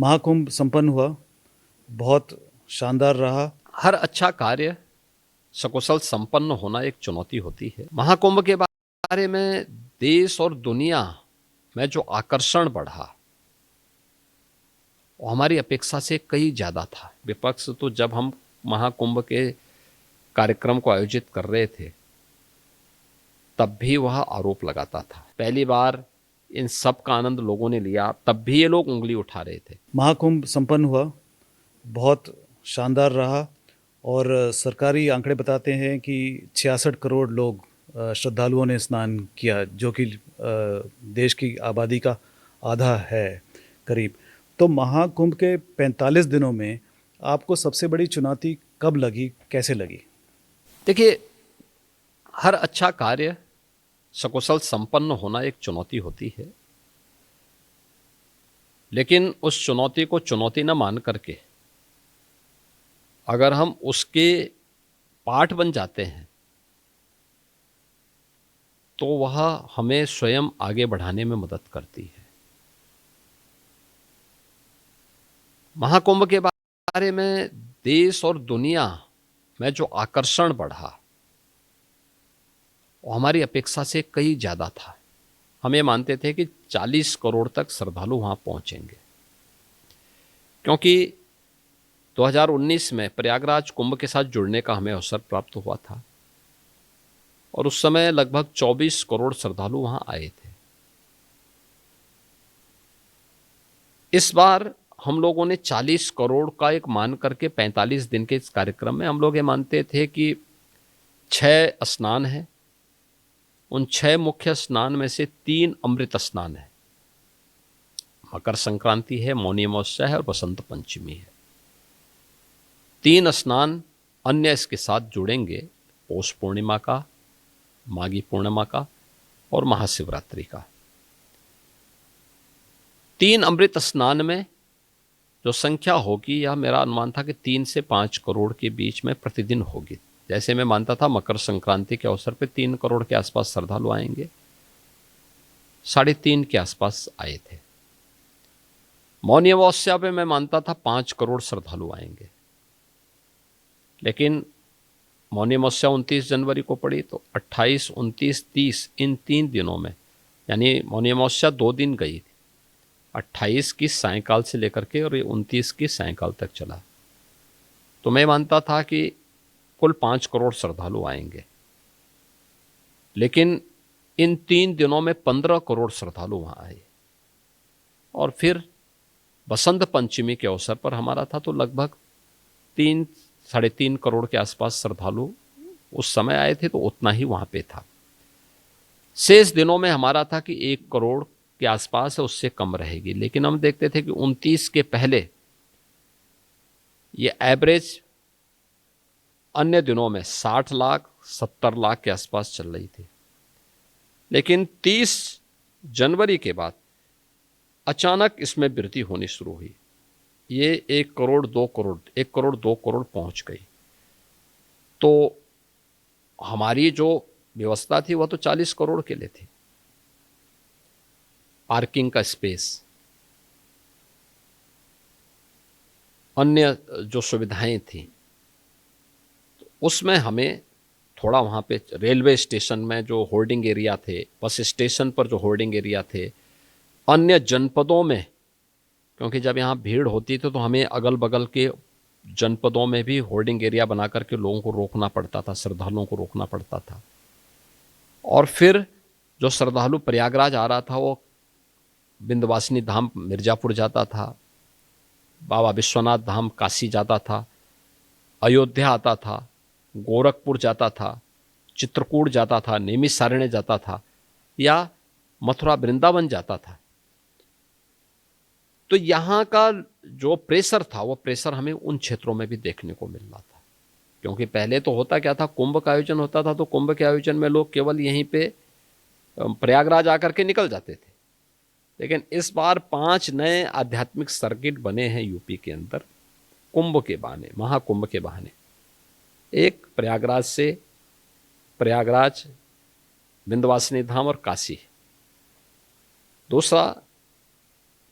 महाकुंभ संपन्न हुआ, बहुत शानदार रहा। हर अच्छा कार्य सकुशल संपन्न होना एक चुनौती होती है। महाकुंभ के बारे में देश और दुनिया में जो आकर्षण बढ़ा वो हमारी अपेक्षा से कहीं ज्यादा था। विपक्ष तो जब हम महाकुंभ के कार्यक्रम को आयोजित कर रहे थे तब भी वह आरोप लगाता था। पहली बार इन सब का आनंद लोगों ने लिया तब भी ये लोग उंगली उठा रहे थे। महाकुंभ संपन्न हुआ, बहुत शानदार रहा और सरकारी आंकड़े बताते हैं कि 66 करोड़ लोग श्रद्धालुओं ने स्नान किया, जो कि देश की आबादी का आधा है करीब। तो महाकुंभ के 45 दिनों में आपको सबसे बड़ी चुनौती कब लगी, कैसे लगी? देखिए, हर अच्छा कार्य सकुशल संपन्न होना एक चुनौती होती है, लेकिन उस चुनौती को चुनौती न मान करके अगर हम उसके पार्ट बन जाते हैं तो वह हमें स्वयं आगे बढ़ाने में मदद करती है। महाकुंभ के बारे में देश और दुनिया में जो आकर्षण बढ़ा वो हमारी अपेक्षा से कहीं ज्यादा था। हम ये मानते थे कि 40 करोड़ तक श्रद्धालु वहां पहुंचेंगे, क्योंकि 2019 में प्रयागराज कुंभ के साथ जुड़ने का हमें अवसर प्राप्त हुआ था और उस समय लगभग 24 करोड़ श्रद्धालु वहां आए थे। इस बार हम लोगों ने 40 करोड़ का एक मान करके 45 दिन के इस कार्यक्रम में हम लोग ये मानते थे कि 6 स्नान है। उन 6 मुख्य स्नान में से 3 अमृत स्नान है। मकर संक्रांति है, मौनी अमावस्या है और बसंत पंचमी है। 3 स्नान अन्य इसके साथ जुड़ेंगे, पौष पूर्णिमा का, माघी पूर्णिमा का और महाशिवरात्रि का। 3 अमृत स्नान में जो संख्या होगी, यह मेरा अनुमान था कि 3 से 5 करोड़ के बीच में प्रतिदिन होगी। जैसे मैं मानता था मकर संक्रांति के अवसर पर 3 करोड़ के आसपास श्रद्धालु आएंगे, 3.5 के आसपास आए थे। मौनी अमावस्या पे मैं मानता था 5 करोड़ श्रद्धालु आएंगे, लेकिन मौनी अमावस्या 29 जनवरी को पड़ी तो 28, 29, 30 इन 3 दिनों में, यानी मौनी अमावस्या 2 दिन गई थी, 28 की सायंकाल से लेकर के और 29 की सायंकाल तक चला। तो मैं मानता था कि कुल 5 करोड़ श्रद्धालु आएंगे, लेकिन इन 3 दिनों में 15 करोड़ श्रद्धालु वहां आए। और फिर बसंत पंचमी के अवसर पर हमारा था तो लगभग 3-3.5 करोड़ के आसपास श्रद्धालु उस समय आए थे, तो उतना ही वहां पे था। शेष दिनों में हमारा था कि 1 करोड़ के आसपास है, उससे कम रहेगी। लेकिन हम देखते थे कि 29 के पहले ये एवरेज अन्य दिनों में 60 लाख 70 लाख के आसपास चल रही थी। लेकिन 30 जनवरी के बाद अचानक इसमें वृद्धि होनी शुरू हुई। ये 1 करोड़ 2 करोड़ 1 करोड़ 2 करोड़ पहुंच गई। तो हमारी जो व्यवस्था थी वह तो 40 करोड़ के लिए थी। पार्किंग का स्पेस, अन्य जो सुविधाएं थी, उसमें हमें थोड़ा वहाँ पे रेलवे स्टेशन में जो होर्डिंग एरिया थे, बस स्टेशन पर जो होर्डिंग एरिया थे, अन्य जनपदों में, क्योंकि जब यहाँ भीड़ होती थी तो हमें अगल बगल के जनपदों में भी होर्डिंग एरिया बना करके लोगों को रोकना पड़ता था, श्रद्धालुओं को रोकना पड़ता था। और फिर जो श्रद्धालु प्रयागराज आ रहा था वो विंध्यवासिनी धाम मिर्जापुर जाता था, बाबा विश्वनाथ धाम काशी जाता था, अयोध्या आता था, गोरखपुर जाता था, चित्रकूट जाता था, नैमिषारण्य जाता था या मथुरा वृंदावन जाता था। तो यहाँ का जो प्रेशर था वो प्रेशर हमें उन क्षेत्रों में भी देखने को मिल रहा था। क्योंकि पहले तो होता क्या था, कुंभ का आयोजन होता था तो कुंभ के आयोजन में लोग केवल यहीं पे प्रयागराज आकर के निकल जाते थे। लेकिन इस बार 5 नए आध्यात्मिक सर्किट बने हैं यूपी के अंदर कुंभ के बहाने, महाकुंभ के बहाने। एक प्रयागराज से प्रयागराज, विंध्यवासिनी धाम और काशी। दूसरा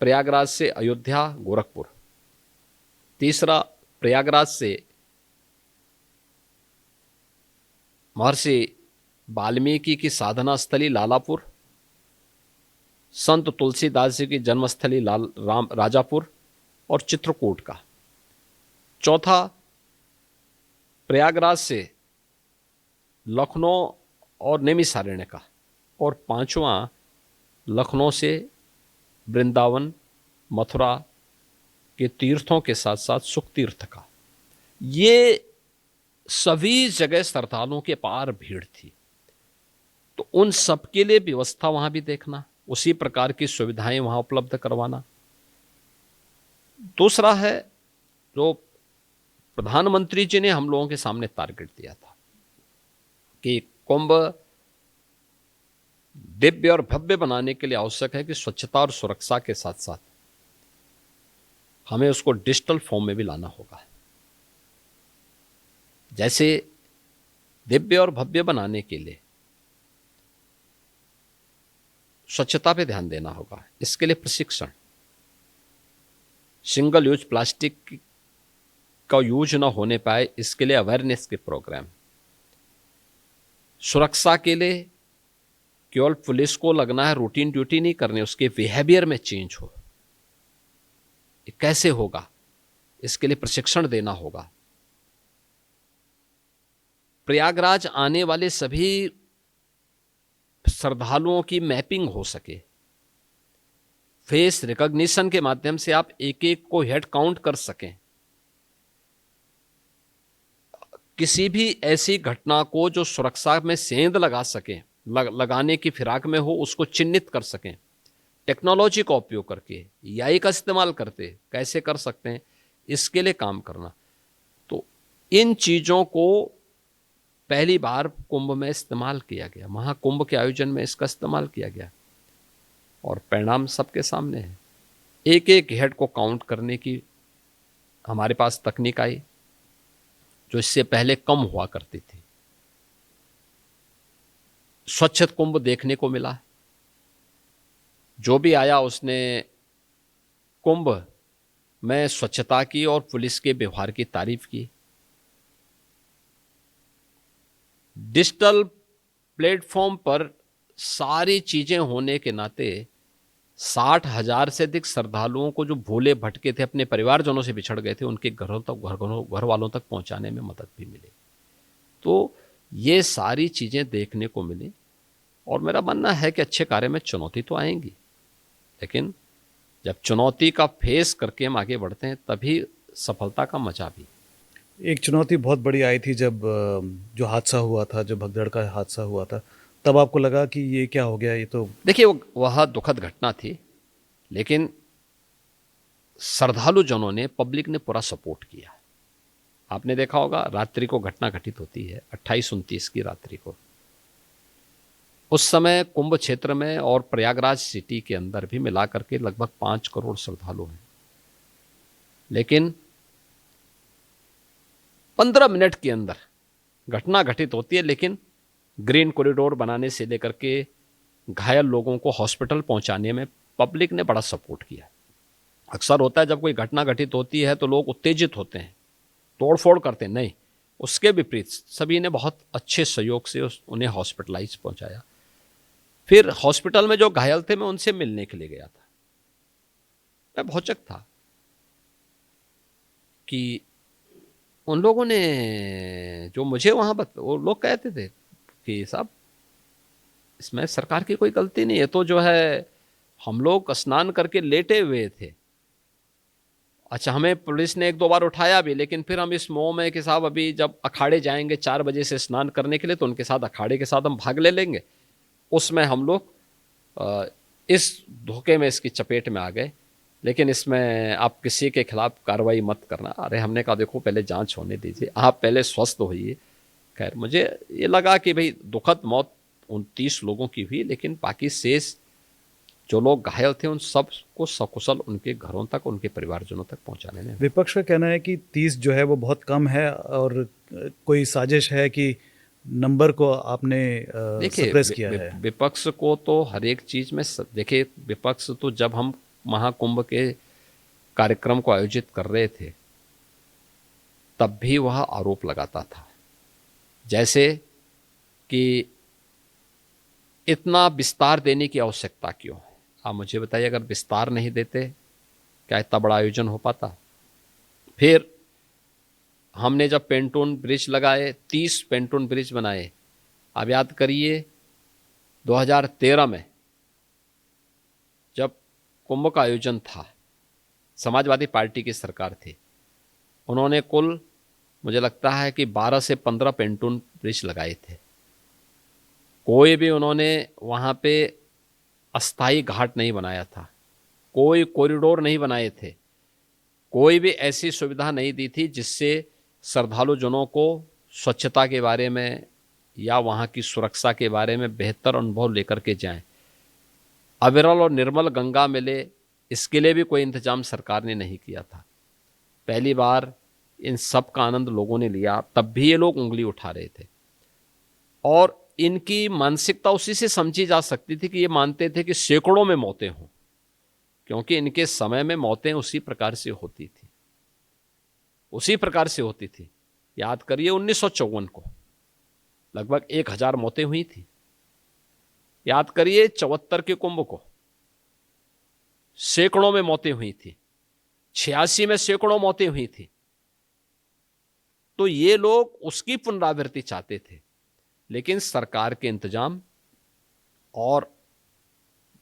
प्रयागराज से अयोध्या गोरखपुर, तीसरा प्रयागराज से महर्षि वाल्मीकि की साधना स्थली लालापुर, संत तुलसीदास जी की जन्मस्थली राजापुर और चित्रकूट का। चौथा प्रयागराज से लखनऊ और नैमिषारण्य का। और पांचवा लखनऊ से वृंदावन मथुरा के तीर्थों के साथ साथ सुख तीर्थ का। ये सभी जगह श्रद्धालुओं के पार भीड़ थी, तो उन सब के लिए व्यवस्था वहां भी देखना, उसी प्रकार की सुविधाएं वहां उपलब्ध करवाना। दूसरा है जो प्रधानमंत्री जी ने हम लोगों के सामने टारगेट दिया था कि कुंभ दिव्य और भव्य बनाने के लिए आवश्यक है कि स्वच्छता और सुरक्षा के साथ साथ हमें उसको डिजिटल फॉर्म में भी लाना होगा। जैसे दिव्य और भव्य बनाने के लिए स्वच्छता पे ध्यान देना होगा, इसके लिए प्रशिक्षण, सिंगल यूज प्लास्टिक का यूज ना होने पाए इसके लिए अवेयरनेस के प्रोग्राम, सुरक्षा के लिए केवल पुलिस को लगना है रूटीन ड्यूटी नहीं करनी, उसके बिहेवियर में चेंज हो, ये कैसे होगा इसके लिए प्रशिक्षण देना होगा। प्रयागराज आने वाले सभी श्रद्धालुओं की मैपिंग हो सके, फेस रिकॉग्निशन के माध्यम से आप एक एक को हेड काउंट कर सकें, किसी भी ऐसी घटना को जो सुरक्षा में सेंध लगा सके, लगाने की फिराक में हो, उसको चिन्हित कर सकें। टेक्नोलॉजी का उपयोग करके एआई का इस्तेमाल करते कैसे कर सकते हैं, इसके लिए काम करना। तो इन चीजों को पहली बार कुंभ में इस्तेमाल किया गया, महाकुंभ के आयोजन में इसका इस्तेमाल किया गया और परिणाम सबके सामने है। एक एक हेड को काउंट करने की हमारे पास तकनीक आई जो इससे पहले कम हुआ करती थी। स्वच्छ कुंभ देखने को मिला, जो भी आया उसने कुंभ में स्वच्छता की और पुलिस के व्यवहार की तारीफ की। डिजिटल प्लेटफॉर्म पर सारी चीजें होने के नाते 60,000 से अधिक श्रद्धालुओं को जो भूले भटके थे, अपने परिवारजनों से बिछड़ गए थे, उनके घरों तक घर वालों तक पहुंचाने में मदद भी मिली। तो ये सारी चीजें देखने को मिली और मेरा मानना है कि अच्छे कार्य में चुनौती तो आएंगी, लेकिन जब चुनौती का फेस करके हम आगे बढ़ते हैं तभी सफलता का मजा भी। एक चुनौती बहुत बड़ी आई थी जब जो हादसा हुआ था, जब भगदड़ का हादसा हुआ था, तब आपको लगा कि ये क्या हो गया, ये तो देखिए वह दुखद घटना थी, लेकिन श्रद्धालु जनों ने, पब्लिक ने पूरा सपोर्ट किया। आपने देखा होगा रात्रि को घटना घटित होती है 28-29 की रात्रि को। उस समय कुंभ क्षेत्र में और प्रयागराज सिटी के अंदर भी मिलाकर के लगभग 5 करोड़ श्रद्धालु हैं, लेकिन 15 मिनट के अंदर घटना घटित होती है, लेकिन ग्रीन कॉरिडोर बनाने से लेकर के घायल लोगों को हॉस्पिटल पहुंचाने में पब्लिक ने बड़ा सपोर्ट किया। अक्सर होता है जब कोई घटना घटित होती है तो लोग उत्तेजित होते हैं, तोड़फोड़ करते हैं, नहीं, उसके विपरीत सभी ने बहुत अच्छे सहयोग से उन्हें हॉस्पिटलाइज पहुंचाया। फिर हॉस्पिटल में जो घायल थे मैं उनसे मिलने के लिए गया था। मैं भौचक था कि उन लोगों ने जो मुझे वहां वो लोग कहते थे कि साहब इसमें सरकार की कोई गलती नहीं है, तो जो है हम लोग स्नान करके लेटे हुए थे, अच्छा हमें पुलिस ने 1-2 बार उठाया भी, लेकिन फिर हम इस मोह में कि साहब अभी जब अखाड़े जाएंगे 4 बजे से स्नान करने के लिए तो उनके साथ अखाड़े के साथ हम भाग ले लेंगे, उसमें हम लोग इस धोखे में, इसकी चपेट में आ गए। लेकिन इसमें आप किसी के खिलाफ कार्रवाई मत करना। अरे हमने कहा देखो पहले जांच होने दीजिए, आप पहले स्वस्थ होइए। खैर मुझे ये लगा कि भाई दुखद मौत 29 लोगों की हुई, लेकिन बाकी शेष जो लोग घायल थे उन सब को सकुशल उनके घरों तक, उनके परिवारजनों तक पहुंचाने में। विपक्ष का कहना है कि 30 जो है वो बहुत कम है और कोई साजिश है कि नंबर को आपने सप्रेस किया है। विपक्ष को तो हर एक चीज में देखिए, विपक्ष तो जब हम महाकुंभ के कार्यक्रम को आयोजित कर रहे थे तब भी वह आरोप लगाता था, जैसे कि इतना विस्तार देने की आवश्यकता क्यों है। आप मुझे बताइए, अगर विस्तार नहीं देते क्या इतना बड़ा आयोजन हो पाता। फिर हमने जब पेंटून ब्रिज लगाए, 30 पेंटून ब्रिज बनाए। आप याद करिए 2013 में जब कुंभ का आयोजन था, समाजवादी पार्टी की सरकार थी, उन्होंने कुल मुझे लगता है कि 12 से 15 पेंटून ब्रिज लगाए थे। कोई भी उन्होंने वहाँ पे अस्थाई घाट नहीं बनाया था, कोई कॉरिडोर नहीं बनाए थे, कोई भी ऐसी सुविधा नहीं दी थी जिससे श्रद्धालु जनों को स्वच्छता के बारे में या वहाँ की सुरक्षा के बारे में बेहतर अनुभव लेकर के जाएं। अविरल और निर्मल गंगा मिले, इसके लिए भी कोई इंतजाम सरकार ने नहीं किया था। पहली बार इन सब का आनंद लोगों ने लिया, तब भी ये लोग उंगली उठा रहे थे। और इनकी मानसिकता उसी से समझी जा सकती थी कि ये मानते थे कि सैकड़ों में मौतें हों, क्योंकि इनके समय में मौतें उसी प्रकार से होती थी, उसी प्रकार से होती थी। याद करिए 1954 को लगभग 1000 मौतें हुई थी। याद करिए 74 के कुंभ को सैकड़ों में मौतें हुई थी, 86 में सैकड़ों मौतें हुई थी। तो ये लोग उसकी पुनरावृत्ति चाहते थे, लेकिन सरकार के इंतजाम और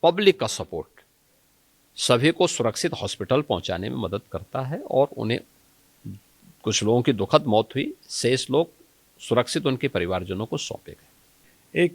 पब्लिक का सपोर्ट सभी को सुरक्षित हॉस्पिटल पहुंचाने में मदद करता है। और उन्हें कुछ लोगों की दुखद मौत हुई, शेष लोग सुरक्षित उनके परिवारजनों को सौंपे गए। एक